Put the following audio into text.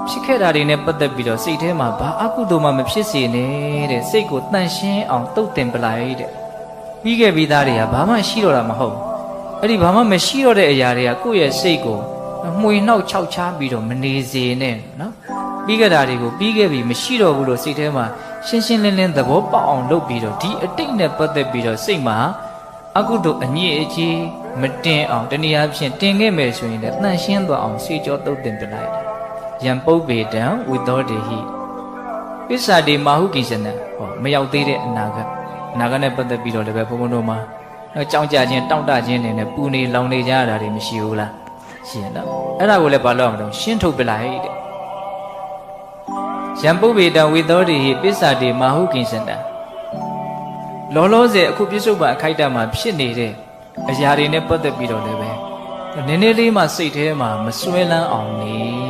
ဖြစ်ခဲ့တာတွေနဲ့ပတ်သက်ပြီးတော့စိတ်ထဲမှာဘာအကုသိုလ်မှမဖြစ်စေနဲ့တဲ့စိတ်ကိုတန့်ရှင်းအောင်တုတ်တင်ပလိုက်တဲ့ပြီးခဲ့ပြီးသားတွေကဘာမှရှိတော့တာမဟုတ်အဲ့ဒီဘာမှမရှိတော့တဲ့အရာတွေကကိုယ့်ရဲ့စိတ်ကိုမှွေနှောက်ခြောက်ချားပြီးတော့မနေစေနဲ့နော်ပြီးခဲ့တာတွေကိုပြီးခဲ့ပြီမရှိတော့ဘူးလို့စိတ်ထဲမှာရှင်းရှင်းလင်းလင်းသဘောပေါက်အောင်လုပ်ပြီးတော့ဒီအတိတ်နဲ့ပတ်သက်ပြီးတော့စိတ်မှာအကုသိုလ်အညစ်အကြေးမတင်အောင်တနည်းအားဖြင့်တင်ခဲ့မယ်ဆိုရင်လည်းတန့်ရှင်းသွားအောင်စေကြောတုတ်တင်ပြလိုက်တယ်ယံပုပ္ပေတံဝိသောတေဟိပစ္စာတိမာဟုကိစ္စနံဟောမရောက်သေးတဲ့အနာဂတ်နဲ့ပတ်သက်ပြီးတော့လည်းပဲဘုန်းဘုန်းတို့မှာကြောင်းကြခြင်းတောင့်တခြင်းတွေနဲ့ပူနေလောင်နေကြရတာတွေမရှိဘူးလားရှိရနော်အဲ့ဒါကိုလည်းဘာလို့အောင်ရှင်းထုတ်ပြလိုက်တဲ့ယံပုပ္ပေတံဝိသောတေဟိပစ္စာတိမာဟုကိစ္စနံလောလောဆယ်အခုပြစ္ဆုတ်ပံအခိုက်အတန့်မှာဖြစ်နေတဲ့အရာတွေနဲ့ပတ်သက်ပြီးတော့လည်းပဲနည်းနည်းလေးမှစိတ်ထဲမှာမစွဲလန်းအောင်နေ